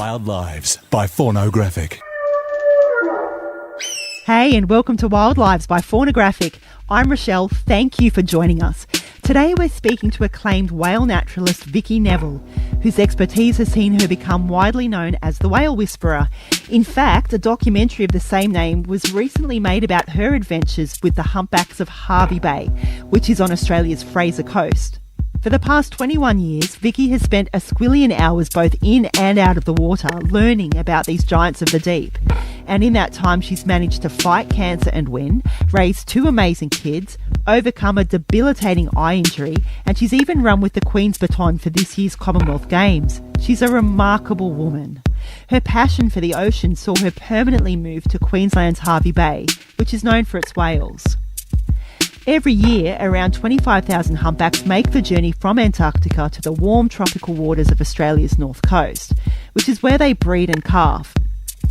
Wild Lives by Faunographic. Hey, and welcome to Wild Lives by Faunographic. I'm Rochelle. Thank you for joining us. Today we're speaking to acclaimed whale naturalist Vicki Neville, whose expertise has seen her become widely known as the whale whisperer. In fact, a documentary of the same name was recently made about her adventures with the humpbacks of Hervey Bay, which is on Australia's Fraser coast. For the past 21 years, Vicki has spent a squillion hours both in and out of the water learning about these giants of the deep. And in that time, she's managed to fight cancer and win, raise 2 amazing kids, overcome a debilitating eye injury, and she's even run with the Queen's baton for this year's Commonwealth Games. She's a remarkable woman. Her passion for the ocean saw her permanently move to Queensland's Hervey Bay, which is known for its whales. Every year, around 25,000 humpbacks make the journey from Antarctica to the warm tropical waters of Australia's north coast, which is where they breed and calve.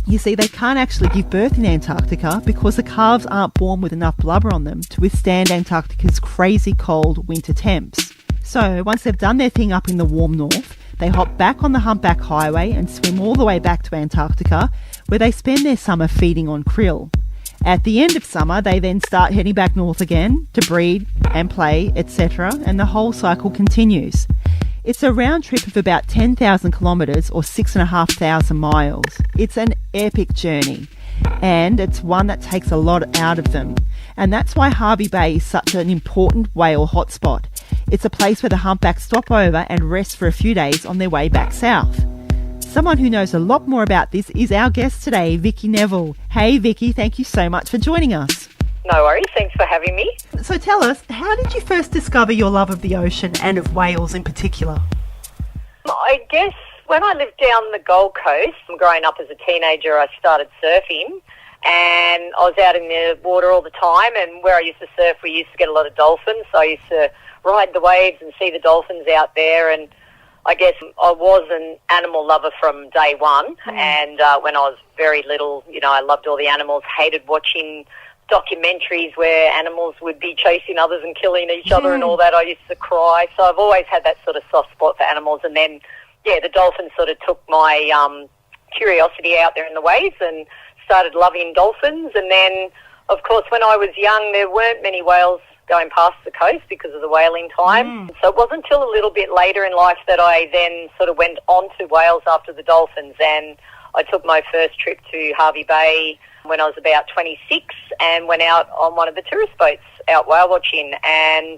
You see, they can't actually give birth in Antarctica because the calves aren't born with enough blubber on them to withstand Antarctica's crazy cold winter temps. So, once they've done their thing up in the warm north, they hop back on the humpback highway and swim all the way back to Antarctica, where they spend their summer feeding on krill. At the end of summer, they then start heading back north again to breed and play, etc., and the whole cycle continues. It's a round trip of about 10,000 kilometres or 6,500 miles. It's an epic journey, and it's one that takes a lot out of them. And that's why Hervey Bay is such an important whale hotspot. It's a place where the humpbacks stop over and rest for a few days on their way back south. Someone who knows a lot more about this is our guest today, Vicki Neville. Hey Vicki, thank you so much for joining us. No worries, thanks for having me. So tell us, how did you first discover your love of the ocean and of whales in particular? I guess when I lived down the Gold Coast, growing up as a teenager, I started surfing, and I was out in the water all the time, and where I used to surf, we used to get a lot of dolphins, so I used to ride the waves and see the dolphins out there, and I guess I was an animal lover from day one, and when I was very little, I loved all the animals, hated watching documentaries where animals would be chasing others and killing each other and all that. I used to cry, so I've always had that sort of soft spot for animals, and then, the dolphins sort of took my curiosity out there in the waves and started loving dolphins, and then, of course, when I was young, there weren't many whales going past the coast because of the whaling time. So it wasn't until a little bit later in life that I then sort of went on to whales after the dolphins, and I took my first trip to Hervey Bay when I was about 26 and went out on one of the tourist boats out whale watching, and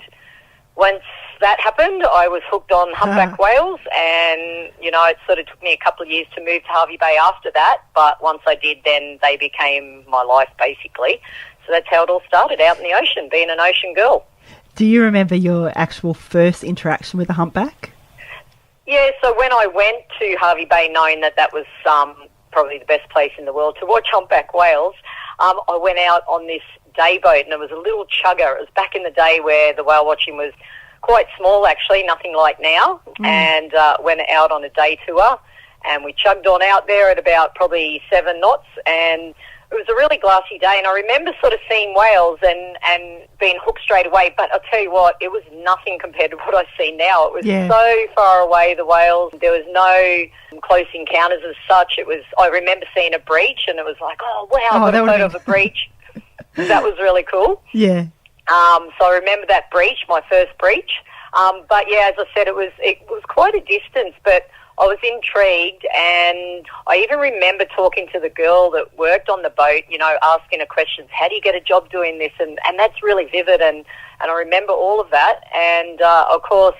once that happened, I was hooked on humpback whales, and, it sort of took me a couple of years to move to Hervey Bay after that, but once I did, then they became my life, basically. So that's how it all started, out in the ocean, being an ocean girl. Do you remember your actual first interaction with a humpback? Yeah, so when I went to Hervey Bay, knowing that was probably the best place in the world to watch humpback whales, I went out on this day boat, and it was a little chugger. It was back in the day where the whale watching was quite small, actually, nothing like now, and went out on a day tour, and we chugged on out there at about probably 7 knots, and it was a really glassy day, and I remember sort of seeing whales and being hooked straight away, but I'll tell you what, it was nothing compared to what I see now. It was so far away, the whales. There was no close encounters as such. I remember seeing a breach, and it was like, oh, wow, I've got a photo of a breach. That was really cool. Yeah. So I remember that breach, my first breach. But, as I said, it was quite a distance, but I was intrigued, and I even remember talking to the girl that worked on the boat, asking her questions, how do you get a job doing this? And that's really vivid, and I remember all of that. And, of course,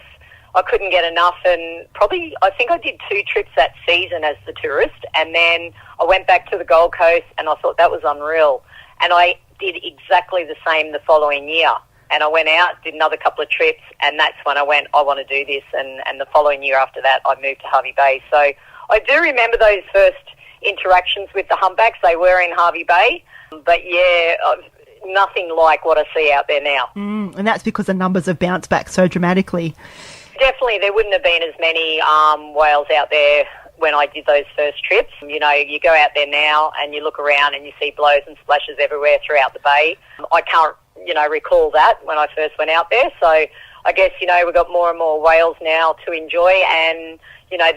I couldn't get enough, and I think I did 2 trips that season as the tourist, and then I went back to the Gold Coast, and I thought that was unreal. And I did exactly the same the following year. And I went out, did another couple of trips, and that's when I went, I want to do this. And the following year after that, I moved to Hervey Bay. So I do remember those first interactions with the humpbacks. They were in Hervey Bay. But, nothing like what I see out there now. And that's because the numbers have bounced back so dramatically. Definitely. There wouldn't have been as many whales out there when I did those first trips. You go out there now and you look around and you see blows and splashes everywhere throughout the bay. I can't recall that when I first went out there. So I guess, we've got more and more whales now to enjoy, and,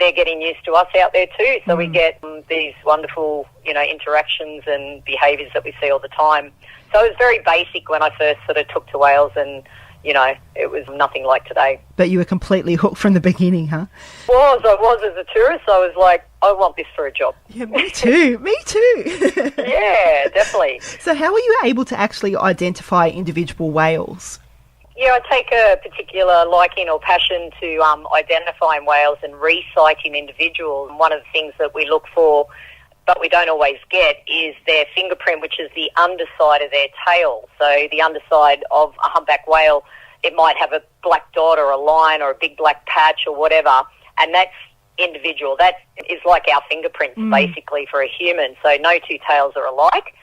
they're getting used to us out there too. So we get these wonderful, interactions and behaviours that we see all the time. So it was very basic when I first sort of took to whales, and, it was nothing like today. But you were completely hooked from the beginning, huh? I was as a tourist. I was like, I want this for a job. Yeah, me too. Me too. Yeah, definitely. So how were you able to actually identify individual whales? Yeah, I take a particular liking or passion to identifying whales and resighting individuals. And one of the things that we look for, but we don't always get, is their fingerprint, which is the underside of their tail. So the underside of a humpback whale, it might have a black dot or a line or a big black patch or whatever, and that's individual. That is like our fingerprints, basically, for a human. So no two tails are alike.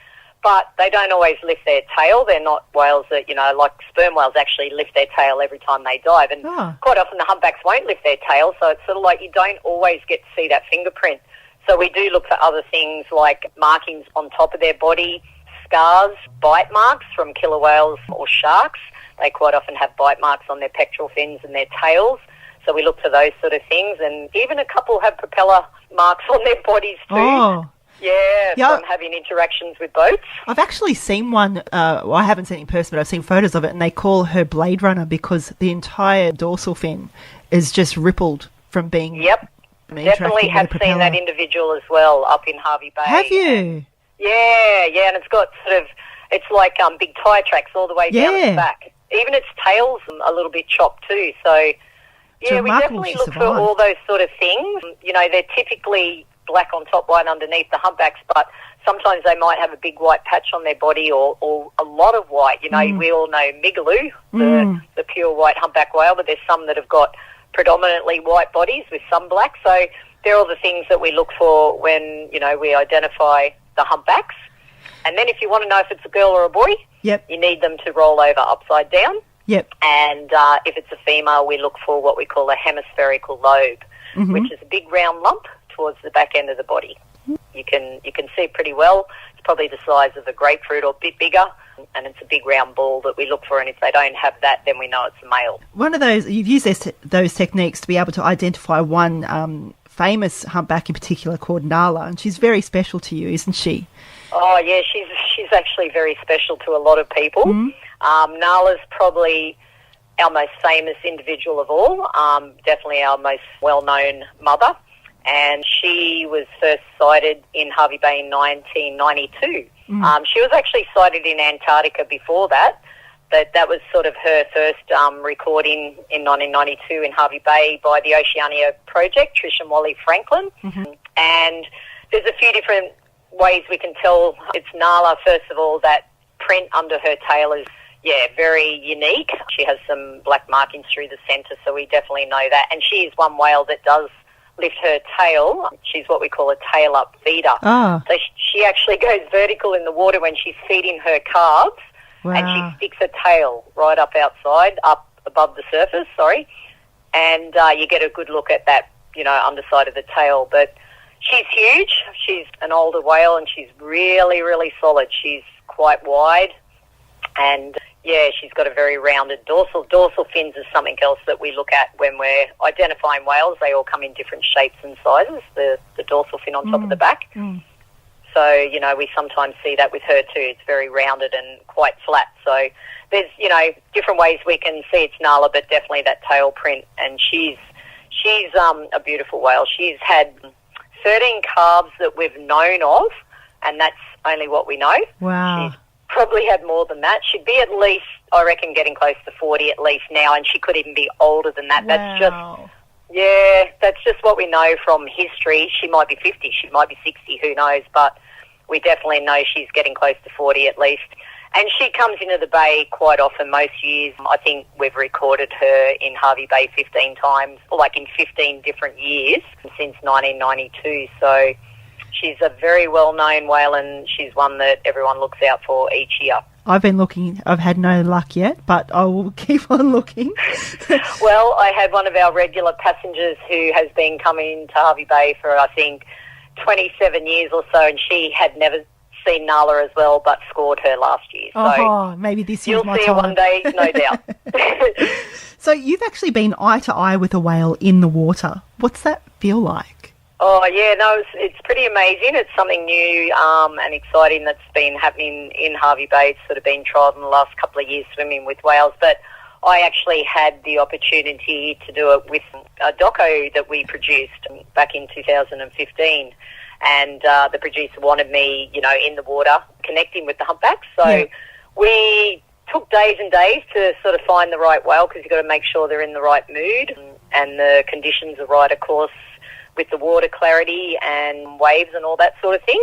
But they don't always lift their tail. They're not whales that, like sperm whales actually lift their tail every time they dive. And quite often the humpbacks won't lift their tail, so it's sort of like you don't always get to see that fingerprint. So we do look for other things like markings on top of their body, scars, bite marks from killer whales or sharks. They quite often have bite marks on their pectoral fins and their tails. So we look for those sort of things. And even a couple have propeller marks on their bodies too. Oh. Yeah, from having interactions with boats. I've actually seen one, I haven't seen it in person, but I've seen photos of it, and they call her Blade Runner because the entire dorsal fin is just rippled from being... Yep, definitely have seen that individual as well up in Hervey Bay. Have you? Yeah, and it's got sort of, it's like big tyre tracks all the way down its back. Even its tail's a little bit chopped too, so... Yeah, we definitely look for all those sort of things. They're typically black on top, white underneath, the humpbacks, but sometimes they might have a big white patch on their body or a lot of white. We all know Migaloo, the pure white humpback whale, but there's some that have got predominantly white bodies with some black. So they're all the things that we look for when, we identify the humpbacks. And then if you want to know if it's a girl or a boy, you need them to roll over upside down. And if it's a female, we look for what we call a hemispherical lobe, which is a big round lump towards the back end of the body. You can see it pretty well. It's probably the size of a grapefruit or a bit bigger, and it's a big round ball that we look for, and if they don't have that, then we know it's a male. One of those, you've used those techniques to be able to identify one famous humpback in particular called Nala, and she's very special to you, isn't she? Oh, yeah, she's actually very special to a lot of people. Nala's probably our most famous individual of all, definitely our most well-known mother. And she was first sighted in Hervey Bay in 1992. She was actually sighted in Antarctica before that, but that was sort of her first recording in 1992 in Hervey Bay by the Oceania Project, Trish and Wally Franklin. And there's a few different ways we can tell it's Nala. First of all, that print under her tail is, very unique. She has some black markings through the centre, so we definitely know that. And she is one whale that does lift her tail. She's what we call a tail-up feeder. So she actually goes vertical in the water when she's feeding her calves, and she sticks her tail right up outside, up above the surface, and you get a good look at that, underside of the tail. But she's huge. She's an older whale, and she's really, really solid. She's quite wide, and she's got a very rounded dorsal. Dorsal fins is something else that we look at when we're identifying whales. They all come in different shapes and sizes, the dorsal fin on top of the back. So, we sometimes see that with her too. It's very rounded and quite flat. So there's, different ways we can see it's Nala, but definitely that tail print. And she's a beautiful whale. She's had 13 calves that we've known of, and that's only what we know. Wow. She's probably had more than that. She'd be at least, I reckon, getting close to 40 at least now, and she could even be older than that. Wow. That's just what we know from history. She might be 50, she might be 60, who knows, but we definitely know she's getting close to 40 at least. And she comes into the bay quite often, most years. I think we've recorded her in Hervey Bay 15 times, like in 15 different years since 1992. So she's a very well-known whale, and she's one that everyone looks out for each year. I've been looking. I've had no luck yet, but I will keep on looking. Well, I had one of our regular passengers who has been coming to Hervey Bay for, I think, 27 years or so, and she had never seen Nala as well, but scored her last year. So Oh, maybe this year's you'll my see her time. one day, no doubt. So you've actually been eye to eye with a whale in the water. What's that feel like? Oh, yeah, no, it's pretty amazing. It's something new and exciting that's been happening in Hervey Bay. It's sort of been trialled in the last couple of years swimming with whales, but I actually had the opportunity to do it with a doco that we produced back in 2015, and the producer wanted me, in the water connecting with the humpbacks. So we took days and days to sort of find the right whale, because you've got to make sure they're in the right mood and the conditions are right, of course, with the water clarity and waves and all that sort of thing.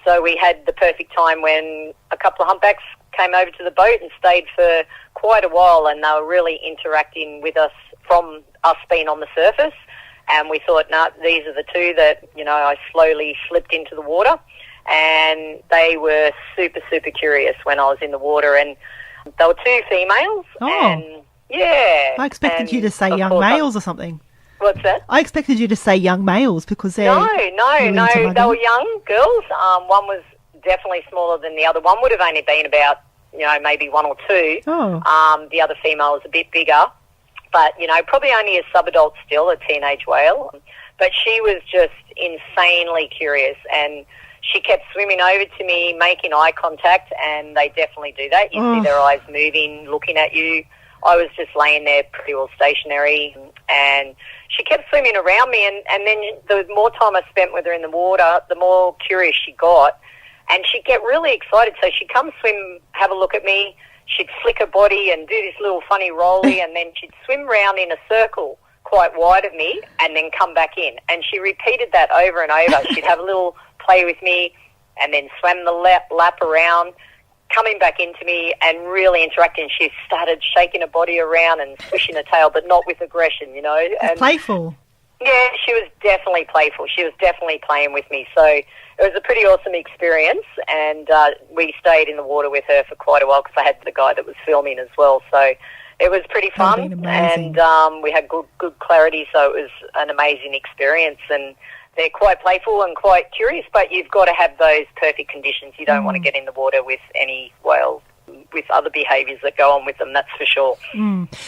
So we had the perfect time when a couple of humpbacks came over to the boat and stayed for quite a while, and they were really interacting with us from us being on the surface. And we thought, these are the two that, I slowly slipped into the water, and they were super, super curious when I was in the water. And they were two females. Oh. And yeah. I expected you to say of young course, males or something. What's that? I expected you to say young males because they're... No, really into they mugging. were young girls. One was definitely smaller than the other. One would have only been about, maybe 1 or 2. Oh. The other female was a bit bigger, but, probably only a subadult still, a teenage whale. But she was just insanely curious, and she kept swimming over to me, making eye contact, and they definitely do that. You see their eyes moving, looking at you. I was just laying there pretty well stationary, and she kept swimming around me, and then the more time I spent with her in the water, the more curious she got, and she'd get really excited. So she'd come swim, have a look at me, she'd flick her body and do this little funny rolly, and then she'd swim round in a circle quite wide of me and then come back in. And she repeated that over and over. She'd have a little play with me and then swam the lap around, coming back into me and really interacting. She started shaking her body around and swishing her tail, but not with aggression, And Playful. yeah, she was definitely playful. She was definitely playing with me. So it was a pretty awesome experience, and we stayed in the water with her for quite a while because I had the guy that was filming as well. So it was pretty That fun, would've been amazing. and we had good clarity, so it was an amazing experience. And they're quite playful and quite curious, but you've got to have those perfect conditions. You don't want to get in the water with any whale with other behaviours that go on with them, that's for sure.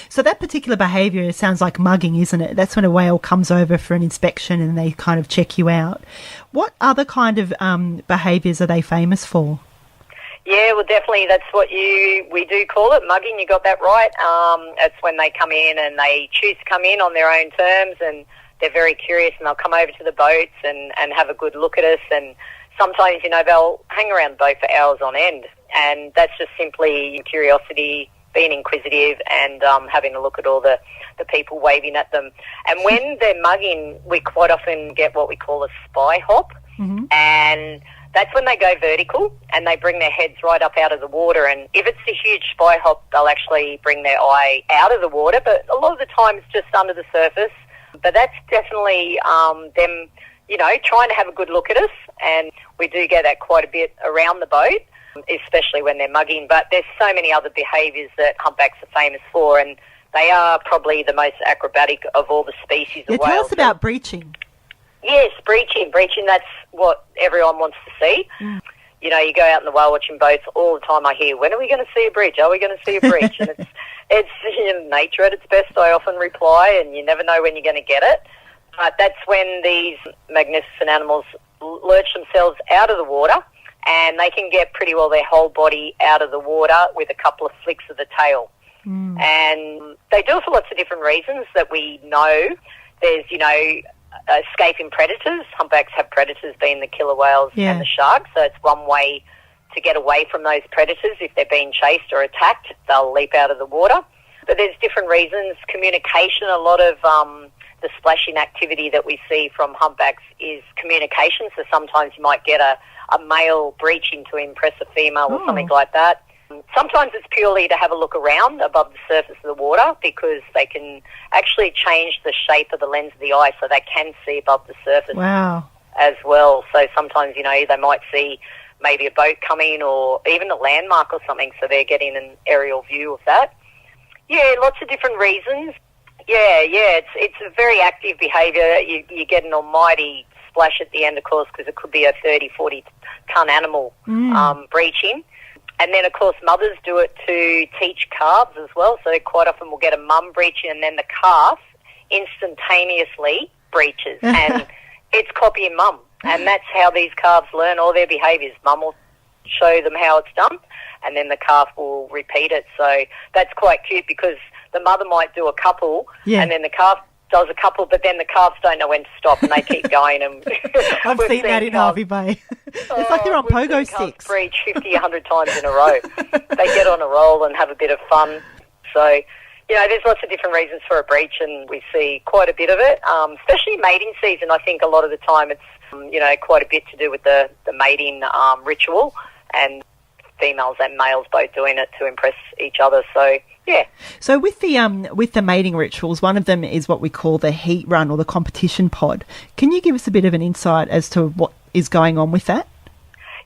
So that particular behaviour sounds like mugging, isn't it? That's when a whale comes over for an inspection and they kind of check you out. What other kind of behaviours are they famous for? Yeah, well, definitely that's what we do call it, mugging. You got that right. It's when they come in and they choose to come in on their own terms, and they're very curious, and they'll come over to the boats and have a good look at us. And sometimes, they'll hang around the boat for hours on end. And that's just simply curiosity, being inquisitive, and having a look at all the people waving at them. And when they're mugging, we quite often get what we call a spy hop. Mm-hmm. And that's when they go vertical and they bring their heads right up out of the water. And if it's a huge spy hop, they'll actually bring their eye out of the water. But a lot of the time it's just under the surface. But that's definitely them, trying to have a good look at us. And we do get that quite a bit around the boat, especially when they're mugging. But there's so many other behaviours that humpbacks are famous for, and they are probably the most acrobatic of all the species of whales. Tell us about breaching. Yes, breaching, that's what everyone wants to see. You go out in the whale watching boats all the time. I hear, when are we going to see a breach? Are we going to see a breach? And it's nature at its best, I often reply, and you never know when you're going to get it. But that's when these magnificent animals lurch themselves out of the water, and they can get pretty well their whole body out of the water with a couple of flicks of the tail. And they do it for lots of different reasons that we know. There's, escaping predators. Humpbacks have predators being the killer whales and the sharks, so it's one way to get away from those predators. If they're being chased or attacked, they'll leap out of the water. But there's different reasons. Communication, a lot of the splashing activity that we see from humpbacks is communication, so sometimes you might get a male breaching to impress a female or something like that. Sometimes it's purely to have a look around above the surface of the water, because they can actually change the shape of the lens of the eye so they can see above the surface as well. So sometimes, they might see maybe a boat coming or even a landmark or something, so they're getting an aerial view of that. Yeah, lots of different reasons. Yeah, it's a very active behaviour. You get an almighty splash at the end, of course, because it could be a 30, 40 cunt animal breaching. And then, of course, mothers do it to teach calves as well. So quite often we'll get a mum breaching and then the calf instantaneously breaches. And it's copying mum. And that's how these calves learn all their behaviours. Mum will show them how it's done and then the calf will repeat it. So that's quite cute because the mother might do a couple and then the calf does a couple, but then the calves don't know when to stop and they keep going. And I've seen that in Hervey Bay. It's like they're on pogo sticks. Breach 50, 100 times in a row. They get on a roll and have a bit of fun. So, there's lots of different reasons for a breach and we see quite a bit of it, especially mating season. I think a lot of the time it's, quite a bit to do with the mating ritual and females and males both doing it to impress each other. So, yeah. So with the mating rituals, one of them is what we call the heat run or the competition pod. Can you give us a bit of an insight as to what is going on with that?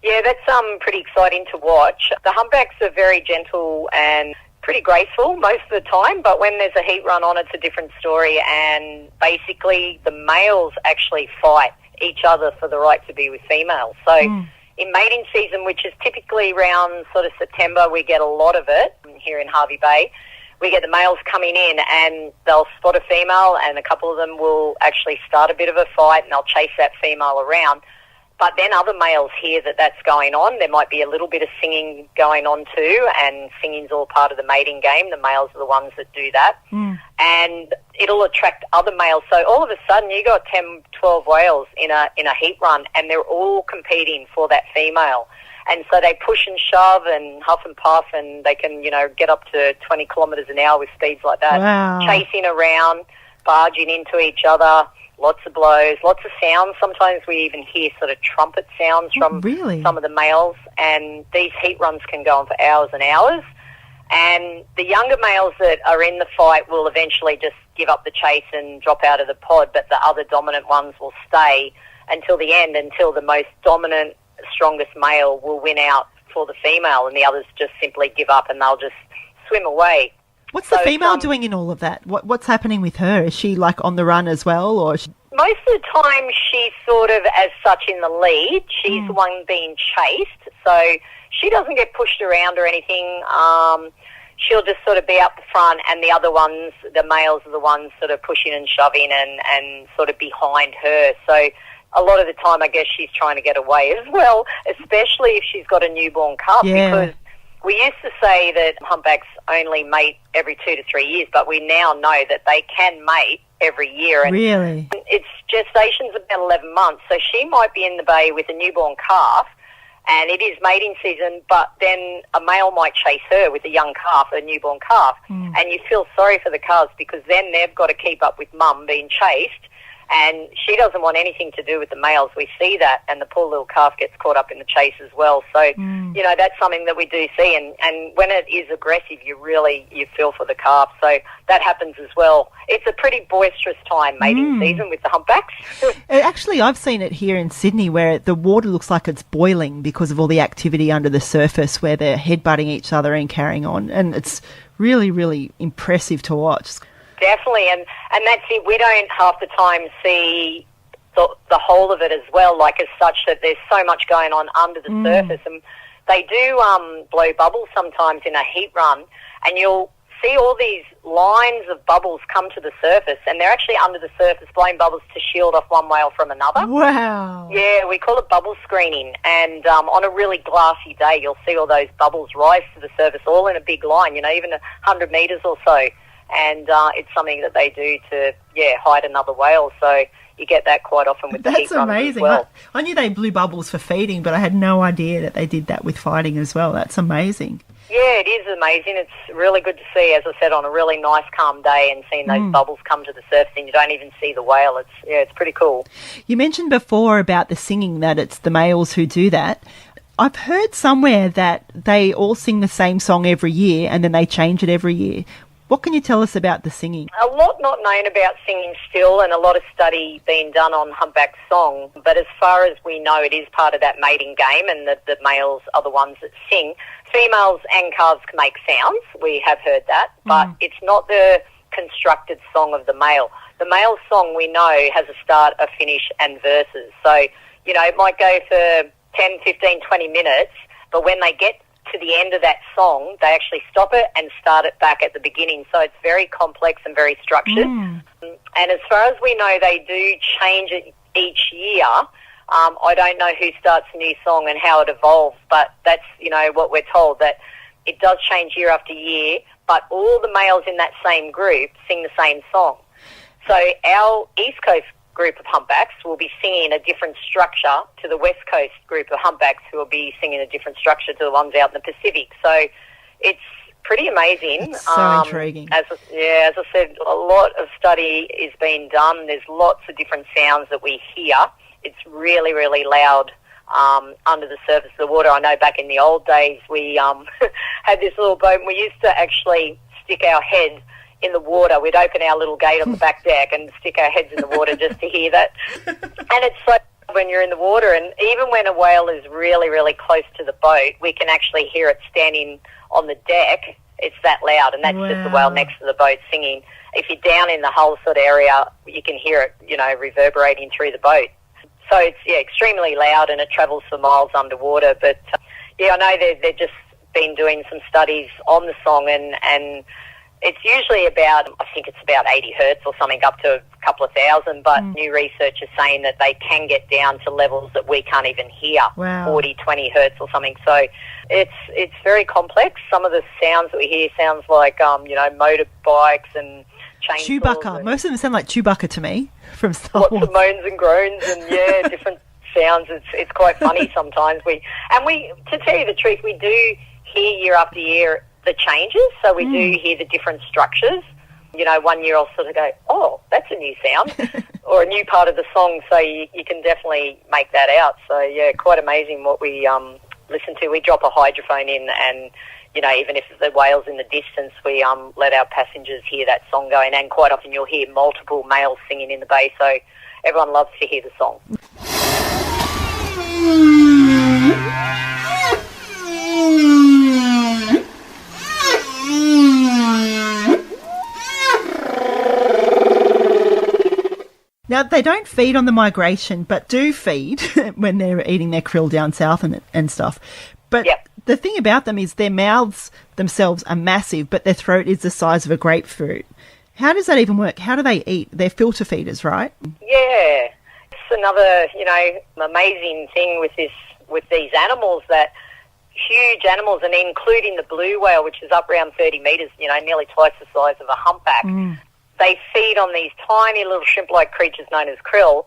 Yeah, that's pretty exciting to watch. The humpbacks are very gentle and pretty graceful most of the time, but when there's a heat run on, it's a different story. And basically, the males actually fight each other for the right to be with females. So in mating season, which is typically around sort of September, we get a lot of it here in Hervey Bay. We get the males coming in and they'll spot a female and a couple of them will actually start a bit of a fight and they'll chase that female around. But then other males hear that that's going on. There might be a little bit of singing going on too, and singing's all part of the mating game. The males are the ones that do that. And it'll attract other males. So all of a sudden you got 10, 12 whales in a heat run and they're all competing for that female. And so they push and shove and huff and puff and they can, get up to 20 kilometres an hour with speeds like that. Wow. Chasing around, barging into each other. Lots of blows, lots of sounds. Sometimes we even hear sort of trumpet sounds from some of the males. And these heat runs can go on for hours and hours. And the younger males that are in the fight will eventually just give up the chase and drop out of the pod, but the other dominant ones will stay until the end, until the most dominant, strongest male will win out for the female, and the others just simply give up and they'll just swim away. What's the female doing in all of that? What's happening with her? Is she like on the run as well, or? Most of the time she's sort of as such in the lead. She's the one being chased, so she doesn't get pushed around or anything. She'll just sort of be up the front and the other ones, the males are the ones sort of pushing and shoving and sort of behind her. So a lot of the time I guess she's trying to get away as well, especially if she's got a newborn cub, because we used to say that humpbacks only mate every 2 to 3 years, but we now know that they can mate every year. And really? Its gestation's about 11 months, so she might be in the bay with a newborn calf, and it is mating season, but then a male might chase her with a young calf, a newborn calf, and you feel sorry for the calves because then they've got to keep up with mum being chased, and she doesn't want anything to do with the males. We see that, and the poor little calf gets caught up in the chase as well. So, that's something that we do see, and when it is aggressive, you feel for the calf. So that happens as well. It's a pretty boisterous time, mating season, with the humpbacks. Actually, I've seen it here in Sydney where the water looks like it's boiling because of all the activity under the surface where they're headbutting each other and carrying on, and it's really, really impressive to watch. Definitely, and that's it. We don't half the time see the whole of it as well, like as such that there's so much going on under the surface. And they do blow bubbles sometimes in a heat run, and you'll see all these lines of bubbles come to the surface, and they're actually under the surface blowing bubbles to shield off one whale from another. Wow. Yeah, we call it bubble screening, and on a really glassy day, you'll see all those bubbles rise to the surface all in a big line, even 100 metres or so. And it's something that they do to, hide another whale. So you get that quite often with the heat runs as well. I knew they blew bubbles for feeding, but I had no idea that they did that with fighting as well. That's amazing. Yeah, it is amazing. It's really good to see, as I said, on a really nice, calm day and seeing those bubbles come to the surface and you don't even see the whale. It's pretty cool. You mentioned before about the singing, that it's the males who do that. I've heard somewhere that they all sing the same song every year and then they change it every year. What can you tell us about the singing? A lot not known about singing still, and a lot of study being done on humpback song. But as far as we know, it is part of that mating game, and the males are the ones that sing. Females and calves can make sounds. We have heard that, but it's not the constructed song of the male. The male song we know has a start, a finish, and verses. So, it might go for 10, 15, 20 minutes, but when they get to the end of that song, they actually stop it and start it back at the beginning. So it's very complex and very structured. And as far as we know, they do change it each year. I don't know who starts a new song and how it evolves, but that's, what we're told, that it does change year after year, but all the males in that same group sing the same song. So our East Coast group of humpbacks will be singing a different structure to the West Coast group of humpbacks, who will be singing a different structure to the ones out in the Pacific. So it's pretty amazing. It's so intriguing. As I said, a lot of study is being done. There's lots of different sounds that we hear. It's really, really loud under the surface of the water. I know back in the old days we had this little boat, and we used to actually stick our head in the water. We'd open our little gate on the back deck and stick our heads in the water just to hear that. And it's so when you're in the water, and even when a whale is really, really close to the boat, we can actually hear it standing on the deck. It's that loud, and that's just the whale next to the boat singing. If you're down in the hull sort of area, you can hear it, reverberating through the boat. So it's, extremely loud, and it travels for miles underwater. But, I know they've just been doing some studies on the song, and it's usually about 80 hertz or something, up to a couple of thousand, but new research is saying that they can get down to levels that we can't even hear, 40, 20 hertz or something. So it's very complex. Some of the sounds that we hear sounds like, motorbikes and chainsaws. Chewbacca. Most of them sound like Chewbacca to me from Star Wars. Lots of moans and groans and, different sounds. It's quite funny sometimes. To tell you the truth, we do hear year after year the changes, so we do hear the different structures. 1 year I'll sort of go, oh, that's a new sound, or a new part of the song, so you can definitely make that out. So, quite amazing what we listen to. We drop a hydrophone in, and, even if the whale's in the distance, we let our passengers hear that song going, and quite often you'll hear multiple males singing in the bay, so everyone loves to hear the song. Now, they don't feed on the migration, but do feed when they're eating their krill down south and stuff. But the thing about them is their mouths themselves are massive, but their throat is the size of a grapefruit. How does that even work? How do they eat? They're filter feeders, right? Yeah. It's another, amazing thing with these animals, that huge animals, and including the blue whale, which is up around 30 metres, nearly twice the size of a humpback. They feed on these tiny little shrimp-like creatures known as krill.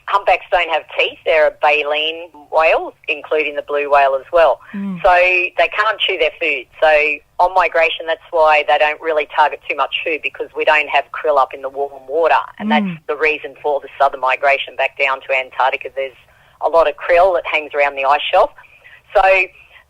Humpbacks don't have teeth. They're a baleen whale, including the blue whale as well. So they can't chew their food. So on migration, that's why they don't really target too much food, because we don't have krill up in the warm water. And that's the reason for the southern migration back down to Antarctica. There's a lot of krill that hangs around the ice shelf. So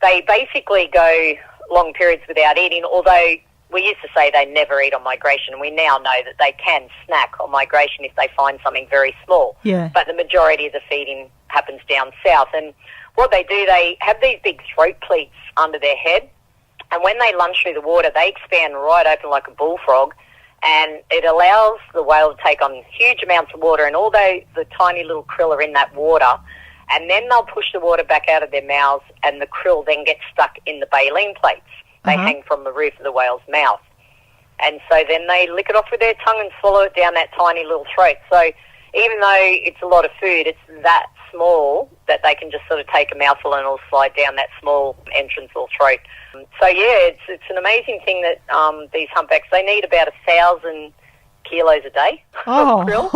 they basically go long periods without eating, although we used to say they never eat on migration, and we now know that they can snack on migration if they find something very small. But the majority of the feeding happens down south. And what they do, they have these big throat pleats under their head, and when they lunge through the water, they expand right open like a bullfrog, and it allows the whale to take on huge amounts of water, and although the tiny little krill are in that water, and then they'll push the water back out of their mouths, and the krill then get stuck in the baleen plates. They hang from the roof of the whale's mouth. And so then they lick it off with their tongue and swallow it down that tiny little throat. So even though it's a lot of food, it's that small that they can just sort of take a mouthful and it'll slide down that small entrance or throat. So, it's an amazing thing that these humpbacks, they need about 1,000 kilos a day of krill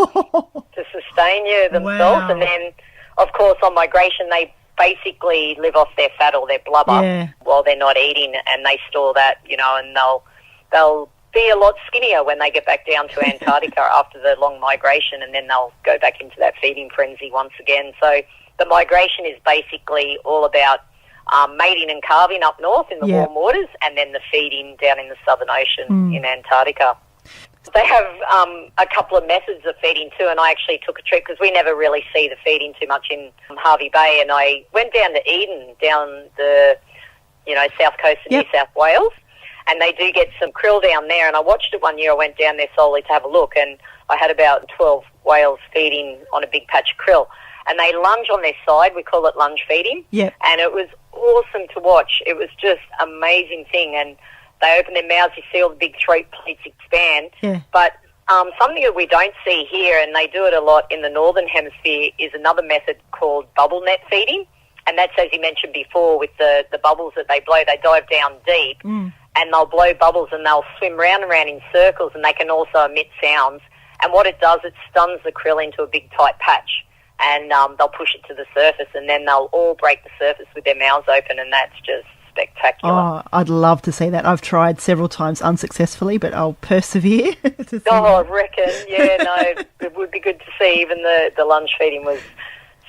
to sustain themselves. And then, of course, on migration, they basically live off their fat or their blubber while they're not eating, and they store that, and they'll be a lot skinnier when they get back down to Antarctica after the long migration, and then they'll go back into that feeding frenzy once again. So the migration is basically all about mating and calving up north in the warm waters, and then the feeding down in the Southern Ocean in Antarctica. They have a couple of methods of feeding too, and I actually took a trip because we never really see the feeding too much in Hervey Bay, and I went down to Eden, down the south coast of New South Wales, and they do get some krill down there, and I watched it one year. I went down there solely to have a look, and I had about 12 whales feeding on a big patch of krill. and they lunge on their side. We call it lunge feeding. Yeah. And it was awesome to watch. It was just an amazing thing. And they open their mouths, you see all the big throat plates expand. Yeah. But something that we don't see here, and they do it a lot in the Northern Hemisphere, is another method called bubble net feeding. And that's, as you mentioned before, with the bubbles that they blow, they dive down deep and they'll blow bubbles and they'll swim round and round in circles, and they can also emit sounds. And what it does, it stuns the krill into a big tight patch, and they'll push it to the surface, and then they'll all break the surface with their mouths open, and that's just spectacular. Oh, I'd love to see that. I've tried several times unsuccessfully, but I'll persevere to see I reckon. Yeah, no, it would be good to see. Even the lunge feeding was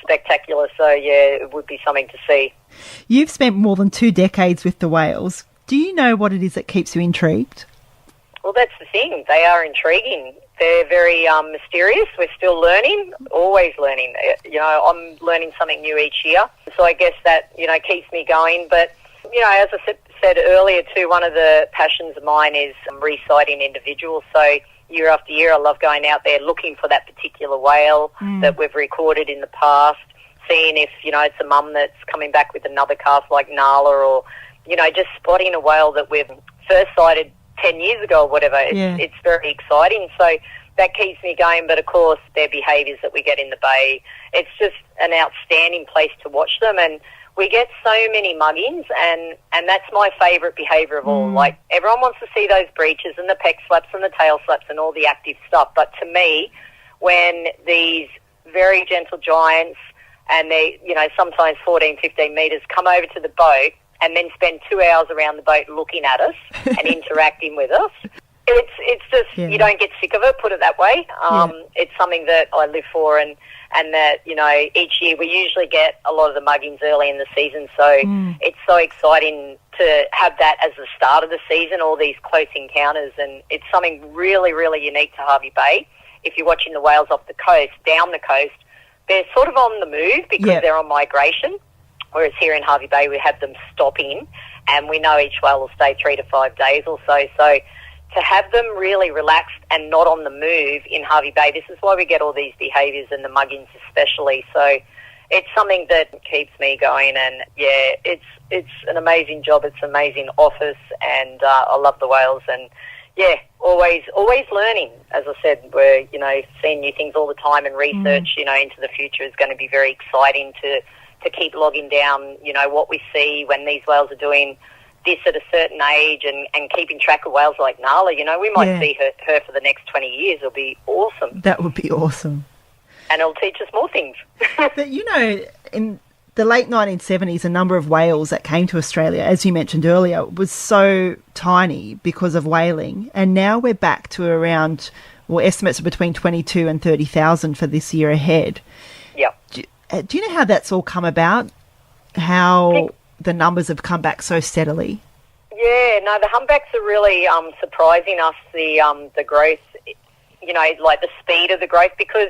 spectacular, so yeah, it would be something to see. You've spent more than 2 decades with the whales. Do you know what it is that keeps you intrigued? Well, that's the thing. They are intriguing. They're very mysterious. We're still learning, always learning. You know, I'm learning something new each year. So I guess that, you know, keeps me going. But, you know, as I said earlier too, one of the passions of mine is resighting individuals. So year after year, I love going out there looking for that particular whale that we've recorded in the past, seeing if, you know, it's a mum that's coming back with another calf like Nala, or, you know, just spotting a whale that we've first sighted 10 years ago or whatever. It's very exciting. So that keeps me going. But, of course, their behaviours that we get in the bay, it's just an outstanding place to watch them. And we get so many muggings, and that's my favourite behaviour of all. Like, everyone wants to see those breaches and the peck slaps and the tail slaps and all the active stuff. But to me, when these very gentle giants, and they, you know, sometimes 14, 15 metres, come over to the boat and then spend 2 hours around the boat looking at us and interacting with us, it's just, you don't get sick of it, put it that way. It's something that I live for, and that, you know, each year we usually get a lot of the muggings early in the season, so it's so exciting to have that as the start of the season, all these close encounters, and it's something really, really unique to Hervey Bay. If you're watching the whales off the coast, down the coast, they're sort of on the move because they're on migration, whereas here in Hervey Bay we have them stopping, and we know each whale will stay 3 to 5 days or so. So to have them really relaxed and not on the move in Hervey Bay, this is why we get all these behaviours, and the muggings especially. So it's something that keeps me going, and it's an amazing job. It's an amazing office, and I love the whales, and always learning. As I said, we're, you know, seeing new things all the time, and research, you know, into the future is going to be very exciting to keep logging down, you know, what we see when these whales are doing this at a certain age, and keeping track of whales like Nala. You know, we might see her for the next 20 years. It'll be awesome. That would be awesome. And it'll teach us more things. But, you know, in the late 1970s, a number of whales that came to Australia, as you mentioned earlier, was so tiny because of whaling. And now we're back to around, well, estimates are between 22 and 30,000 for this year ahead. Yeah. Do you know how that's all come about? How the numbers have come back so steadily? Yeah, no, the humpbacks are really surprising us, the growth, you know, like the speed of the growth, because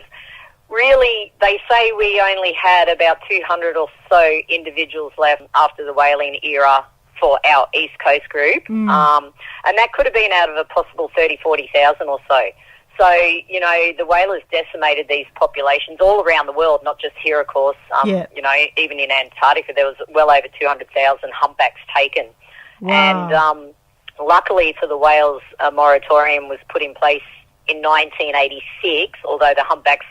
really they say we only had about 200 or so individuals left after the whaling era for our East Coast group, and that could have been out of a possible 30,000, 40,000 or so. So, you know, the whalers decimated these populations all around the world, not just here, of course. You know, even in Antarctica, there was well over 200,000 humpbacks taken. Wow. And luckily for the whales, a moratorium was put in place in 1986, although the humpbacks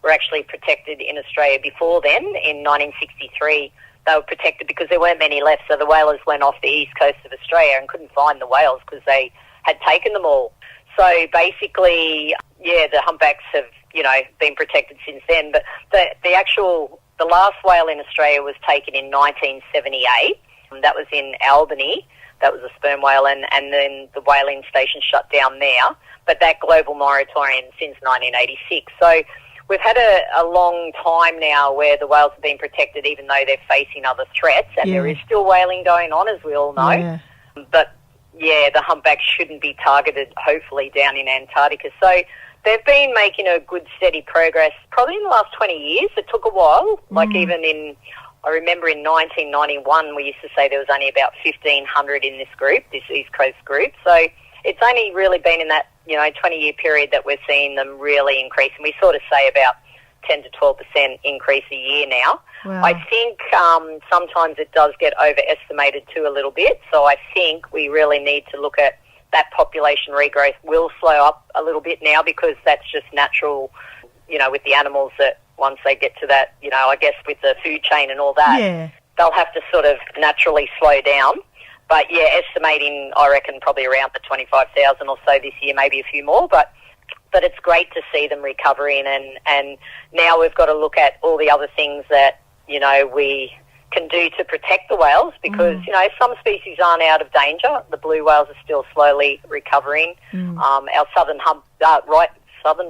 were actually protected in Australia before then. In 1963, they were protected because there weren't many left, so the whalers went off the east coast of Australia and couldn't find the whales because they had taken them all. So basically, the humpbacks have, you know, been protected since then. But the last whale in Australia was taken in 1978. That was in Albany. That was a sperm whale, and then the whaling station shut down there. But that global moratorium since 1986. So we've had a long time now where the whales have been protected, even though they're facing other threats, and there is still whaling going on, as we all know. Yeah. But the humpbacks shouldn't be targeted, hopefully, down in Antarctica. So they've been making a good, steady progress, probably in the last 20 years. It took a while. Like even I remember in 1991, we used to say there was only about 1,500 in this group, this East Coast group. So it's only really been in that, 20-year period that we're seeing them really increase. And we sort of say about 10 to 12% increase a year now. Wow. I think sometimes it does get overestimated too a little bit, so I think we really need to look at that population regrowth will slow up a little bit now, because that's just natural, with the animals, that once they get to that, I guess with the food chain and all that, they'll have to sort of naturally slow down. But yeah, estimating, I reckon, probably around the 25,000 or so this year, maybe a few more, but it's great to see them recovering, and now we've got to look at all the other things that, we can do to protect the whales, because, some species aren't out of danger. The blue whales are still slowly recovering. Our southern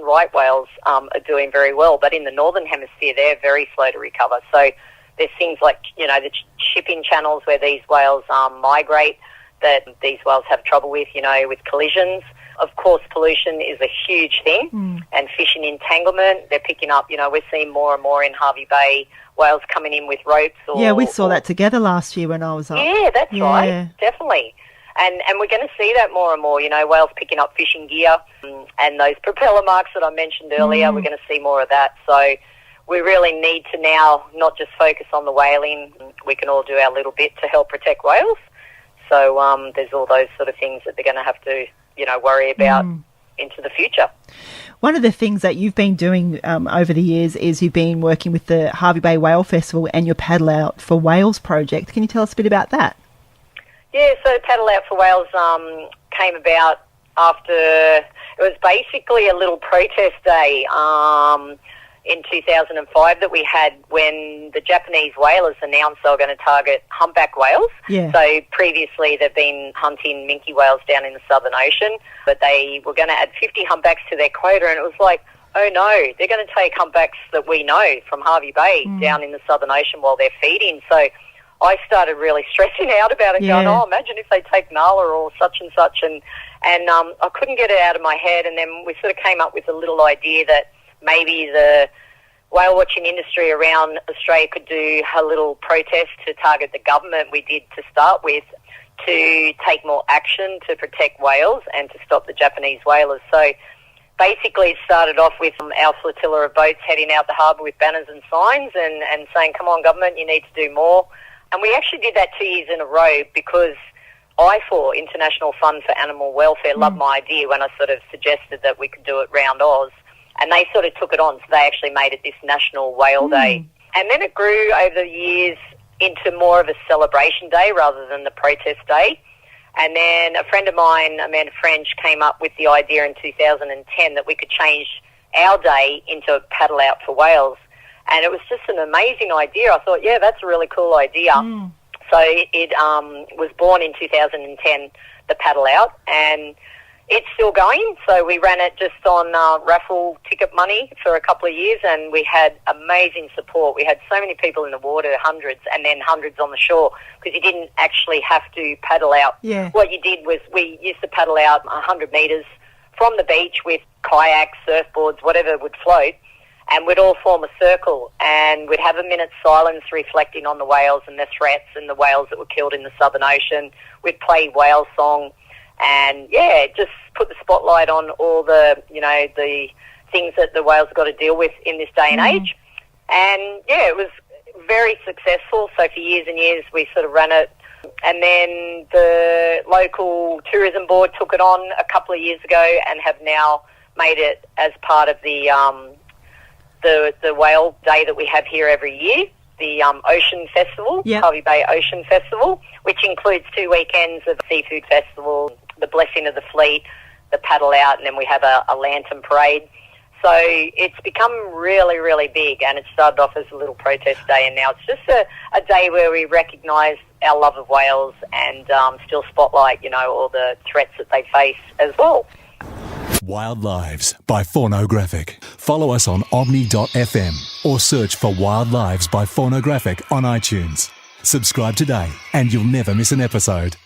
right whales are doing very well, but in the northern hemisphere, they're very slow to recover. So there's things like, the shipping channels where these whales migrate, that these whales have trouble with, with collisions. Of course, pollution is a huge thing, and fishing entanglement, they're picking up, we're seeing more and more in Hervey Bay, whales coming in with ropes. We saw that together last year when I was up. Yeah, that's right, definitely. And we're going to see that more and more, whales picking up fishing gear, and those propeller marks that I mentioned earlier, we're going to see more of that. So we really need to now not just focus on the whaling, we can all do our little bit to help protect whales. So there's all those sort of things that they're going to have to, worry about into the future. One of the things that you've been doing over the years is you've been working with the Hervey Bay Whale Festival and your Paddle Out for Whales project. Can you tell us a bit about that? Yeah, so Paddle Out for Whales came about after, it was basically a little protest day in 2005 that we had when the Japanese whalers announced they were going to target humpback whales. Yeah. So previously they've been hunting minke whales down in the Southern Ocean, but they were going to add 50 humpbacks to their quota, and it was like, oh no, they're going to take humpbacks that we know from Hervey Bay down in the Southern Ocean while they're feeding. So I started really stressing out about it, going, imagine if they take Nala or such and such, and I couldn't get it out of my head, and then we sort of came up with a little idea that maybe the whale watching industry around Australia could do a little protest to target the government. We did to start with, to take more action to protect whales and to stop the Japanese whalers. So basically it started off with our flotilla of boats heading out the harbour with banners and signs and saying, come on government, you need to do more. And we actually did that 2 years in a row because International Fund for Animal Welfare, loved my idea when I sort of suggested that we could do it round Oz. And they sort of took it on, so they actually made it this National Whale Day. And then it grew over the years into more of a celebration day rather than the protest day. And then a friend of mine, Amanda French, came up with the idea in 2010 that we could change our day into a Paddle Out for Whales. And it was just an amazing idea. I thought, yeah, that's a really cool idea. So it was born in 2010, the Paddle Out, and it's still going. So we ran it just on raffle ticket money for a couple of years, and we had amazing support. We had so many people in the water, hundreds, and then hundreds on the shore, because you didn't actually have to paddle out. Yeah. What you did was we used to paddle out 100 metres from the beach with kayaks, surfboards, whatever would float, and we'd all form a circle, and we'd have a minute's silence reflecting on the whales and the threats and the whales that were killed in the Southern Ocean. We'd play whale song. And, yeah, just put the spotlight on all the, the things that the whales got to deal with in this day and age. And, yeah, it was very successful. So for years and years we sort of ran it. And then the local tourism board took it on a couple of years ago and have now made it as part of the whale day that we have here every year. The Ocean Festival, Hervey Bay Ocean Festival, which includes 2 weekends of Seafood Festival, the Blessing of the Fleet, the Paddle Out, and then we have a lantern parade. So it's become really, really big, and it started off as a little protest day, and now it's just a day where we recognise our love of whales and still spotlight, all the threats that they face as well. Wild Lives by Faunographic. Follow us on omni.fm or search for Wild Lives by Faunographic on iTunes. Subscribe today and you'll never miss an episode.